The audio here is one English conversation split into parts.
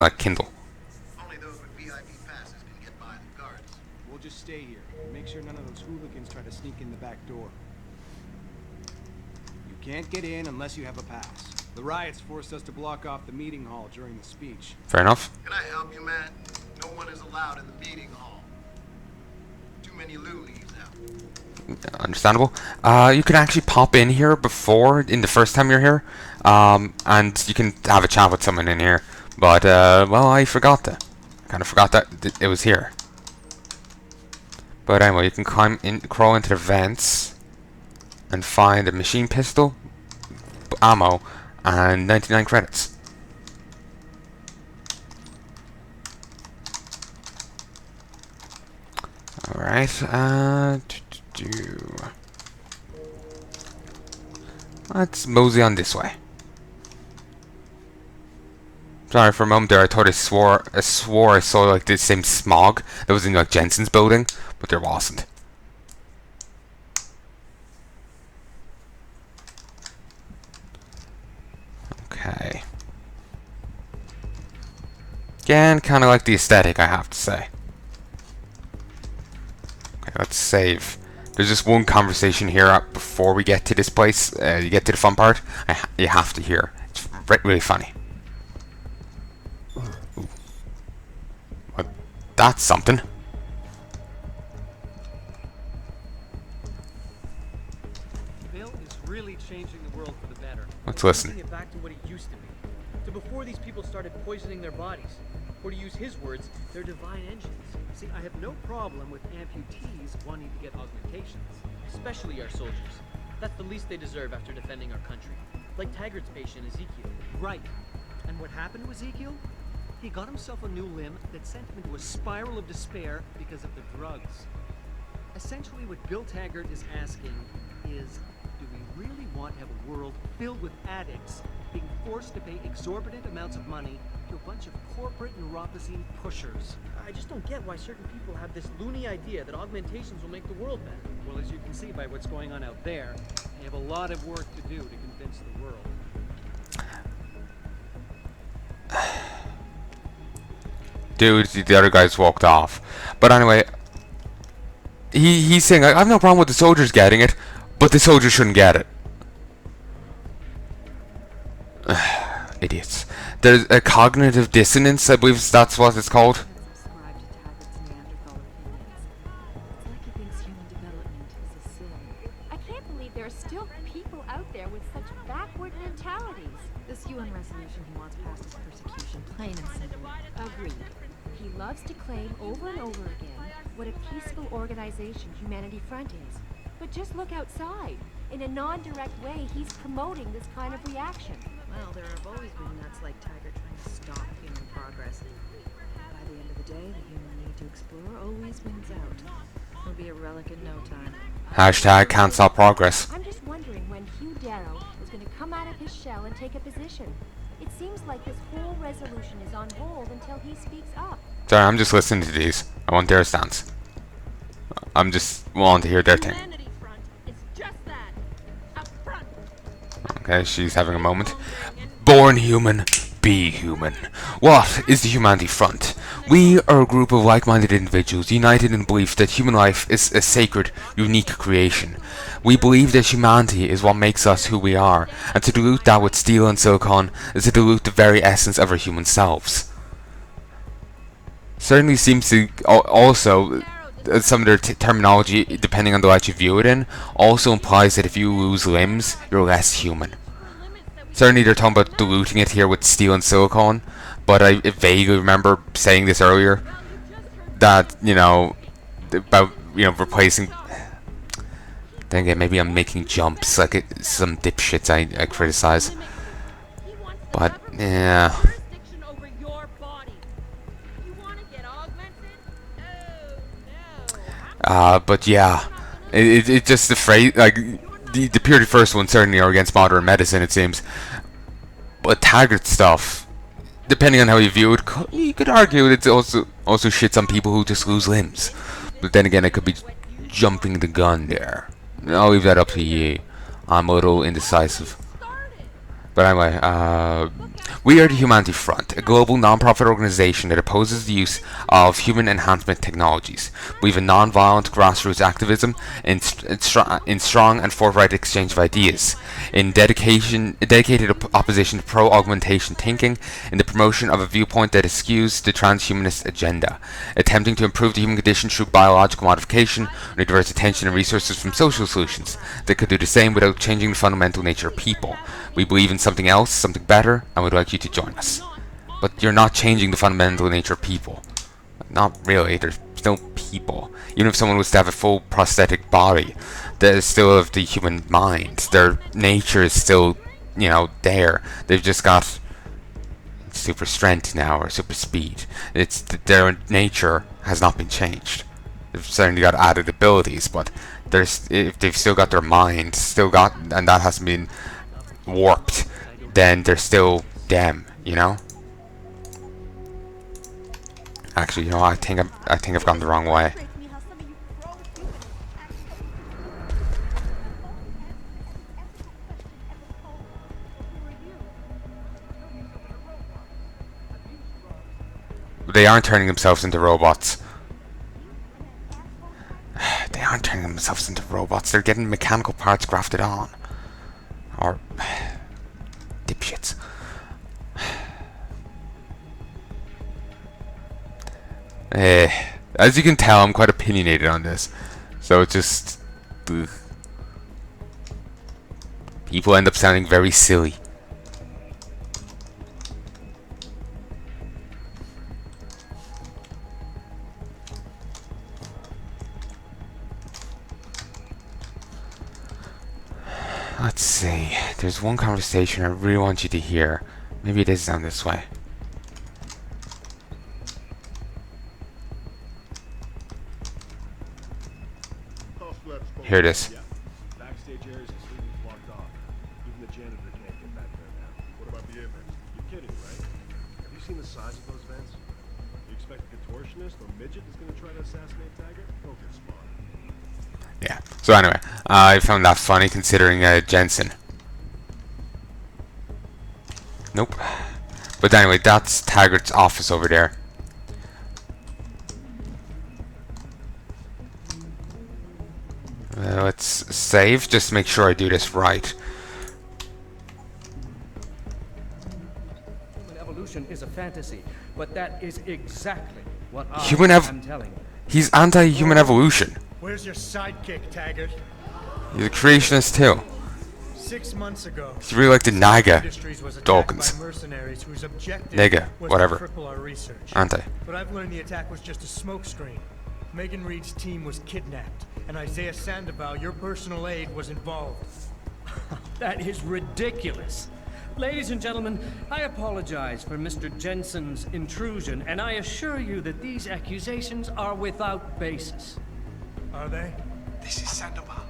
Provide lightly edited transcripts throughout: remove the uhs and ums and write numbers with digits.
Kindle. Only those with VIP passes can get by the guards. We'll just stay here. Make sure none of those hooligans try to sneak in the back door. You can't get in unless you have a pass. The riots forced us to block off the meeting hall during the speech. Fair enough. Can I help you, man? No one is allowed in the meeting hall. Too many loonies now. Understandable. You can actually pop in here in the first time you're here, and you can have a chat with someone in here. But well, I forgot that. I kind of forgot that it was here. But anyway, you can crawl into the vents, and find a machine pistol, ammo, and 99 credits. Alright, let's mosey on this way. Sorry, for a moment there I thought I swore I saw like the same smog that was in like Jensen's building, but there wasn't. Okay. Again, kind of like the aesthetic, I have to say. Okay, let's save. There's just one conversation here before we get to this place. You get to the fun part. You have to hear. It's really funny. Ooh. Well, that's something. Bill is really changing the world for the better. Let's listen. Bringing it back to what it used to be. To before these people started poisoning their bodies. Or to use his words, their divine engines. See, I have no problem with amputees wanting to get augmentations. Especially our soldiers. That's the least they deserve after defending our country. Like Taggart's patient, Ezekiel. Right. And what happened to Ezekiel? He got himself a new limb that sent him into a spiral of despair because of the drugs. Essentially, what Bill Taggart is asking is, do we really want to have a world filled with addicts being forced to pay exorbitant amounts of money to a bunch of corporate neuropathy pushers? I just don't get why certain people have this loony idea that augmentations will make the world better. Well, as you can see by what's going on out there, they have a lot of work to do to convince the world. Dude, the other guys walked off. But anyway, he's saying, I have no problem with the soldiers getting it, but the soldiers shouldn't get it. Idiots. There's a cognitive dissonance, I believe that's what it's called. I can't believe there are still people out there with such backward mentalities. This UN resolution he wants passed is persecution, plain and simple. Agreed. He loves to claim over and over again what a peaceful organization Humanity Front is. But just look outside. In a non-direct way, he's promoting this kind of reaction. Well, there have always been nuts like Taggart trying to stop human progress. By the end of the day, the human need to explore always wins out. He'll be a relic in no time. Hashtag can't stop progress. I'm just wondering when Hugh Darrow is going to come out of his shell and take a position. It seems like this whole resolution is on hold until he speaks up. Sorry, I'm just listening to these. I want their stance. I'm just wanting to hear their thing. Humanity Front is just that. Up front. Okay, she's having a moment. Born human, be human. What is the Humanity Front? We are a group of like-minded individuals united in belief that human life is a sacred, unique creation. We believe that humanity is what makes us who we are, and to dilute that with steel and silicon is to dilute the very essence of our human selves. Certainly seems to also, some of their terminology, depending on the light you view it in, also implies that if you lose limbs, you're less human. Certainly they're talking about diluting it here with steel and silicon, but I vaguely remember saying this earlier, that, about, replacing... Then again, maybe I'm making jumps like some dipshits I criticize. But, yeah... but yeah, it just the phrase, like, the purely first one certainly are against modern medicine, it seems. But Taggart stuff, depending on how you view it, you could argue it's also shits on people who just lose limbs. But then again, it could be jumping the gun there. I'll leave that up to you. I'm a little indecisive. But anyway, we are the Humanity Front, a global non-profit organization that opposes the use of human enhancement technologies. We have a non-violent grassroots activism in strong and forthright exchange of ideas, in dedicated opposition to pro-augmentation thinking, in the promotion of a viewpoint that eschews the transhumanist agenda, attempting to improve the human condition through biological modification, we divert attention and resources from social solutions that could do the same without changing the fundamental nature of people. We believe in something else, something better, and we'd like you to join us. But you're not changing the fundamental nature of people. Not really, they're still people. Even if someone was to have a full prosthetic body, they still have the human mind. Their nature is still, you know, there. They've just got super strength now, or super speed. Their nature has not been changed. They've certainly got added abilities, but if they've still got their mind, and that hasn't been warped, then they're still them, you know. Actually, you know, I think I've gone the wrong way. They aren't turning themselves into robots. They aren't turning themselves into robots. They're getting mechanical parts grafted on. Or dipshits. As you can tell, I'm quite opinionated on this. So it's just... ugh. People end up sounding very silly. Let's see. There's one conversation I really want you to hear. Maybe it is down this way. Here it is. Yeah. Backstage areas are completely blocked off. Even the janitor can't get back there now. What about the apex? You're kidding, right? Have you seen the size of those vents? You expect a contortionist or midget is going to try to assassinate Taggart? Don't get smart. Yeah. So anyway, I found that funny considering Jensen. Nope. But anyway, that's Taggart's office over there. Let's save, just to make sure I do this right. Human evolution is a fantasy, but that is exactly what I am telling you. He's anti-human evolution. Where's your sidekick, Taggart? He's a creationist too. 6 months ago, He's really like the Naga Industries was attacked Dawkins. by mercenaries whose objective Nega, was whatever. to cripple our research. Anti. But I've learned the attack was just a smokescreen. Megan Reed's team was kidnapped, and Isaiah Sandoval, your personal aide, was involved. That is ridiculous. Ladies and gentlemen, I apologize for Mr. Jensen's intrusion, and I assure you that these accusations are without basis. Are they? This is Sandoval.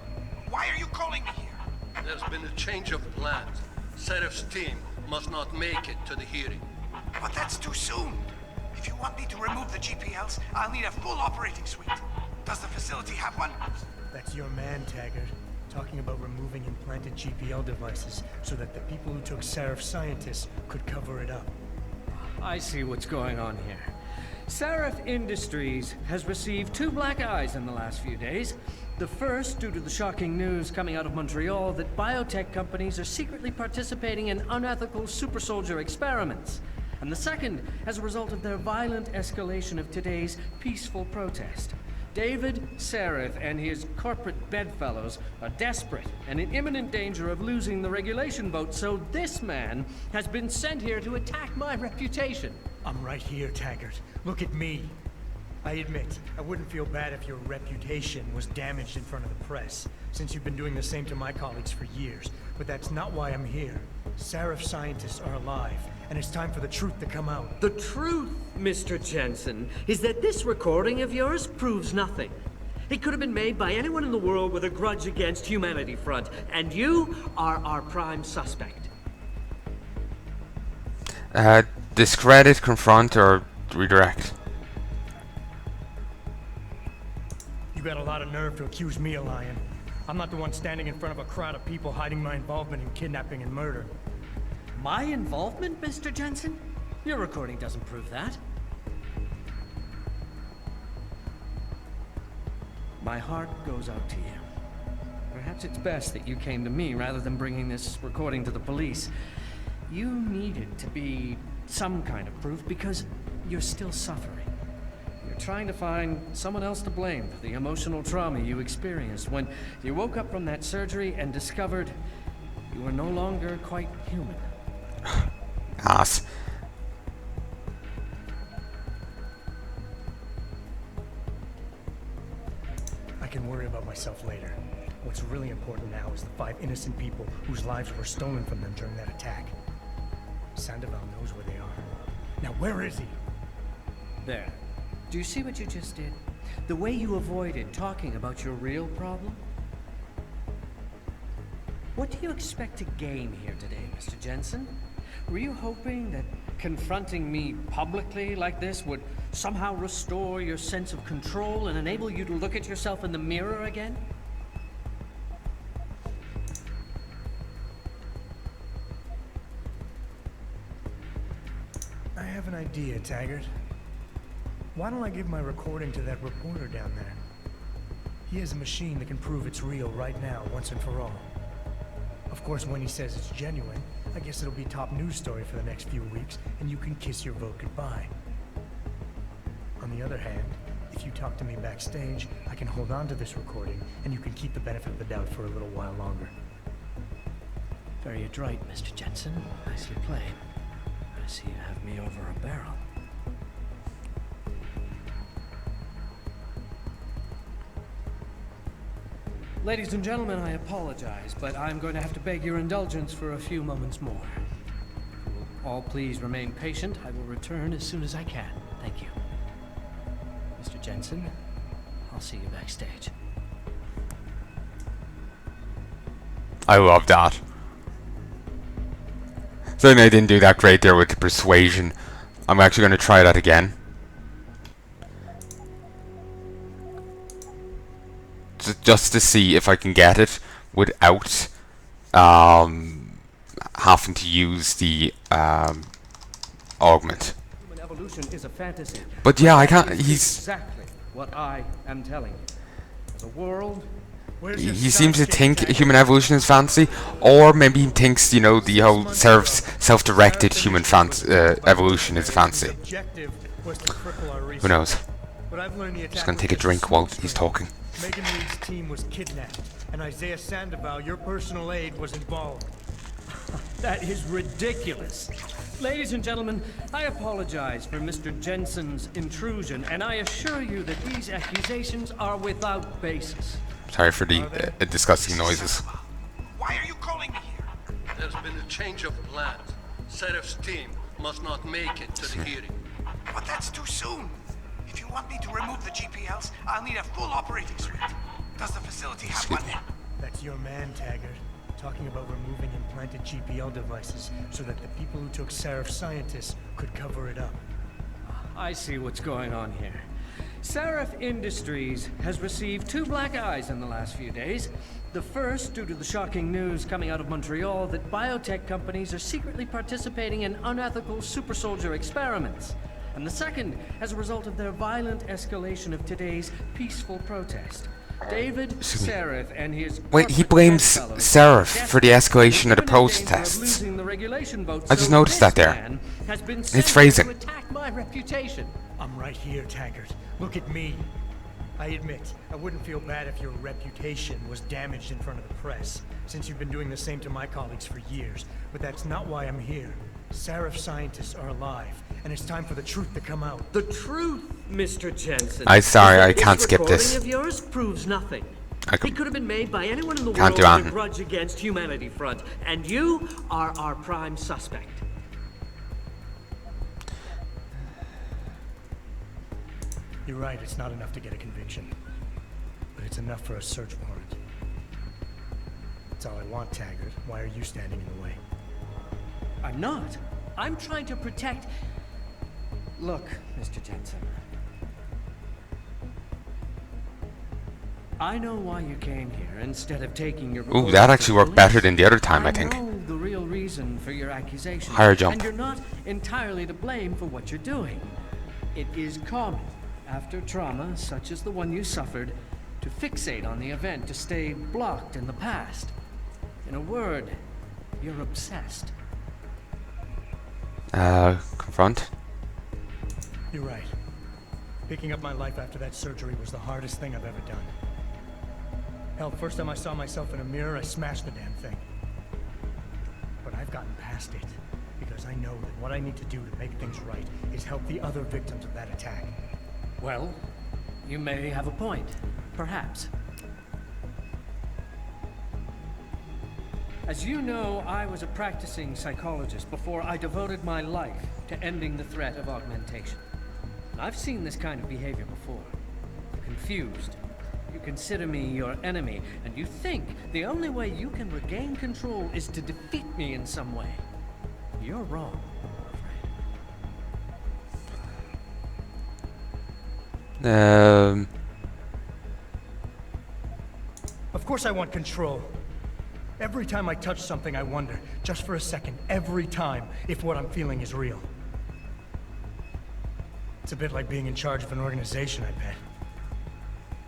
Why are you calling me here? There's been a change of plans. Sheriff's team must not make it to the hearing. But that's too soon. If you want me to remove the GPLs, I'll need a full operating suite. Does the facility have one? That's your man, Taggart. Talking about removing implanted GPL devices so that the people who took Seraph scientists could cover it up. I see what's going on here. Seraph Industries has received 2 black eyes in the last few days. The first, due to the shocking news coming out of Montreal that biotech companies are secretly participating in unethical super soldier experiments. And the second, as a result of their violent escalation of today's peaceful protest. David Seraph and his corporate bedfellows are desperate and in imminent danger of losing the regulation vote, so this man has been sent here to attack my reputation. I'm right here, Taggart. Look at me. I admit, I wouldn't feel bad if your reputation was damaged in front of the press, since you've been doing the same to my colleagues for years. But that's not why I'm here. Seraph scientists are alive, and it's time for the truth to come out. The truth, Mr. Jensen, is that this recording of yours proves nothing. It could have been made by anyone in the world with a grudge against Humanity Front, and you are our prime suspect. Discredit, confront, or redirect. You got a lot of nerve to accuse me of lying. I'm not the one standing in front of a crowd of people hiding my involvement in kidnapping and murder. My involvement, Mr. Jensen? Your recording doesn't prove that. My heart goes out to you. Perhaps it's best that you came to me rather than bringing this recording to the police. You needed to be some kind of proof because you're still suffering. You're trying to find someone else to blame for the emotional trauma you experienced when you woke up from that surgery and discovered you were no longer quite human. Ass. I can worry about myself later. What's really important now is the 5 innocent people whose lives were stolen from them during that attack. Sandoval knows where they are. Now where is he? There. Do you see what you just did? The way you avoided talking about your real problem? What do you expect to gain here today, Mr. Jensen? Were you hoping that confronting me publicly like this would somehow restore your sense of control and enable you to look at yourself in the mirror again? I have an idea, Taggart. Why don't I give my recording to that reporter down there? He has a machine that can prove it's real right now, once and for all. Of course, when he says it's genuine, I guess it'll be top news story for the next few weeks, and you can kiss your vote goodbye. On the other hand, if you talk to me backstage, I can hold on to this recording, and you can keep the benefit of the doubt for a little while longer. Very adroit, Mr. Jensen. Nicely played. I see you have me over a barrel. Ladies and gentlemen, I apologize, but I'm going to have to beg your indulgence for a few moments more. If you will all please remain patient, I will return as soon as I can. Thank you. Mr. Jensen, I'll see you backstage. I love that. Certainly I didn't do that great there with the persuasion. I'm actually going to try that again. Just to see if I can get it without having to use the augment. Human evolution is a fantasy. But yeah, I can't. He's exactly what I am telling you. The world. he seems to think human evolution is fantasy, or maybe he thinks, you know, the whole self-directed human evolution is a fantasy. Who knows? Just gonna take a drink while he's talking. Megan Reed's team was kidnapped, and Isaiah Sandoval, your personal aide, was involved. That is ridiculous. Ladies and gentlemen, I apologize for Mr. Jensen's intrusion, and I assure you that these accusations are without basis. Sorry for the disgusting noises. Why are you calling me here? There's been a change of plans. Serif's team must not make it to the hearing. But that's too soon. If you want me to remove the GPLs, I'll need a full operating suite. Does the facility have one? That's your man, Taggart. Talking about removing implanted GPL devices so that the people who took Serif scientists could cover it up. I see what's going on here. Serif Industries has received 2 black eyes in the last few days. The first, due to the shocking news coming out of Montreal that biotech companies are secretly participating in unethical super soldier experiments. And the second, as a result of their violent escalation of today's peaceful protest. David Serif and his Wait, he blames Serif for the escalation of the protests. I just noticed that there. It's phrasing. My reputation. I'm right here, Taggart. Look at me. I admit, I wouldn't feel bad if your reputation was damaged in front of the press, since you've been doing the same to my colleagues for years. But that's not why I'm here. Serif scientists are alive, and it's time for the truth to come out. The truth, Mr. Jensen. I'm sorry, I can't skip this. Recording of yours proves nothing. It could have been made by anyone in the Can't world do with a grudge against Humanity Front, and you are our prime suspect. You're right, it's not enough to get a conviction. But it's enough for a search warrant. That's all I want, Taggart. Why are you standing in the way? I'm not. I'm trying to protect... Look, Mr. Jensen. I know why you came here instead of taking your... Ooh, that actually worked better than the other time, I think. I know the real reason for your accusation. Higher jump. And you're not entirely to blame for what you're doing. It is common, after trauma such as the one you suffered, to fixate on the event, to stay blocked in the past. In a word, you're obsessed. Confront? You're right. Picking up my life after that surgery was the hardest thing I've ever done. Hell, first time I saw myself in a mirror, I smashed the damn thing. But I've gotten past it, because I know that what I need to do to make things right is help the other victims of that attack. Well, you may have a point. Perhaps. As you know, I was a practicing psychologist before I devoted my life to ending the threat of augmentation. I've seen this kind of behavior before. You're confused. You consider me your enemy, and you think the only way you can regain control is to defeat me in some way. You're wrong, I'm afraid. Of course I want control. Every time I touch something, I wonder, just for a second, every time, if what I'm feeling is real. It's a bit like being in charge of an organization, I bet.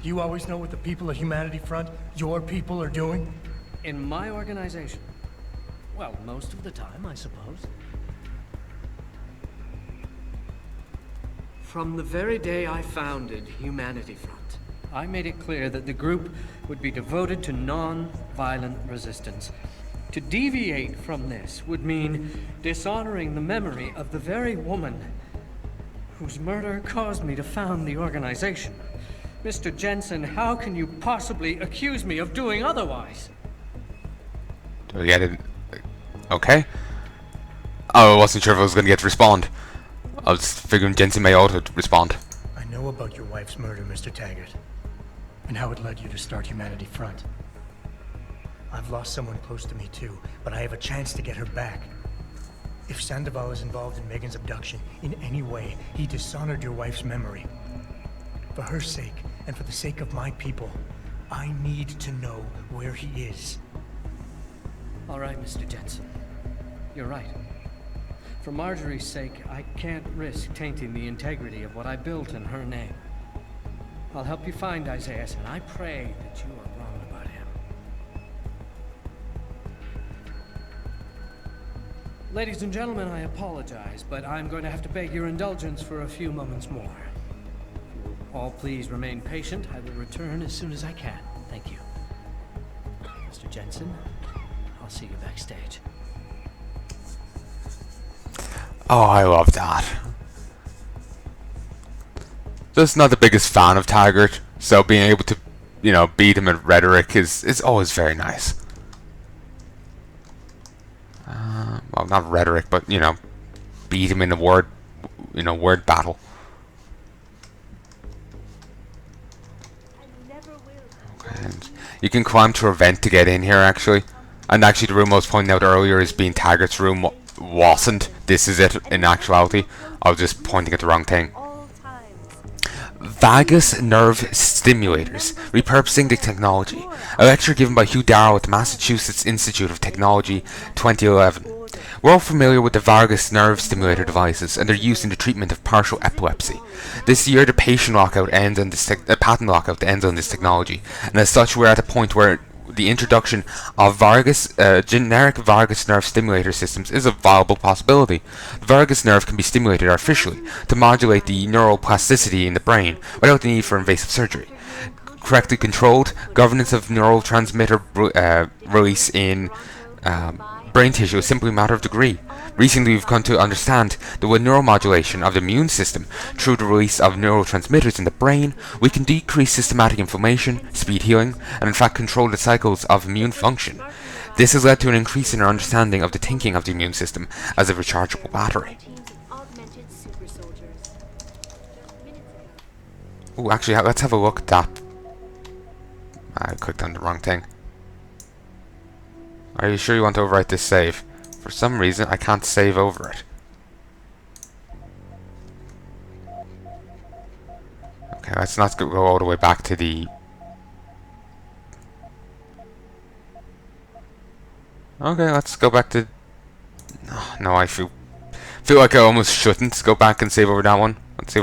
You always know what the people at Humanity Front, your people, are doing? In my organization? Well, most of the time, I suppose. From the very day I founded Humanity Front, I made it clear that the group would be devoted to non-violent resistance. To deviate from this would mean dishonoring the memory of the very woman whose murder caused me to found the organization. Mr. Jensen, how can you possibly accuse me of doing otherwise? Do we get it? Okay. Oh, I wasn't sure if I was going to get to respond. I was figuring Jensen may auto respond. I know about your wife's murder, Mr. Taggart, and how it led you to start Humanity Front. I've lost someone close to me too, but I have a chance to get her back. If Sandoval is involved in Megan's abduction in any way, he dishonored your wife's memory. For her sake, and for the sake of my people, I need to know where he is. All right, Mr. Jensen. You're right. For Marjorie's sake, I can't risk tainting the integrity of what I built in her name. I'll help you find Isaiah, and I pray that you are wrong about him. Ladies and gentlemen, I apologize, but I'm going to have to beg your indulgence for a few moments more. If you will all please remain patient, I will return as soon as I can. Thank you. Mr. Jensen, I'll see you backstage. Oh, I love that. Just not the biggest fan of Taggart, so being able to, you know, beat him at rhetoric is always very nice. Well, not rhetoric, but, you know, beat him in a word battle. Okay, and you can climb to a vent to get in here, actually. And actually, the room I was pointing out earlier is being Taggart's room. Wasn't. This is it in actuality. I was just pointing at the wrong thing. Vagus nerve stimulators, repurposing the technology. A lecture given by Hugh Darrow at the Massachusetts Institute of Technology, 2011. We're all familiar with the vagus nerve stimulator devices and their use in the treatment of partial epilepsy. This year, the patent lockout ends on this technology, and as such, we're at a point where the introduction of generic vagus nerve stimulator systems is a viable possibility. The vagus nerve can be stimulated artificially to modulate the neural plasticity in the brain without the need for invasive surgery. Correctly controlled, governance of neurotransmitter release in brain tissue is simply a matter of degree. Recently, we've come to understand that with neuromodulation of the immune system through the release of neurotransmitters in the brain, we can decrease systematic inflammation, speed healing, and in fact control the cycles of immune function. This has led to an increase in our understanding of the thinking of the immune system as a rechargeable battery. Oh, actually, let's have a look at that. I clicked on the wrong thing. Are you sure you want to overwrite this save? For some reason, I can't save over it. Okay, let's not go all the way back to the Okay, let's go back to... No, I feel like I almost shouldn't go back and save over that one. Let's see.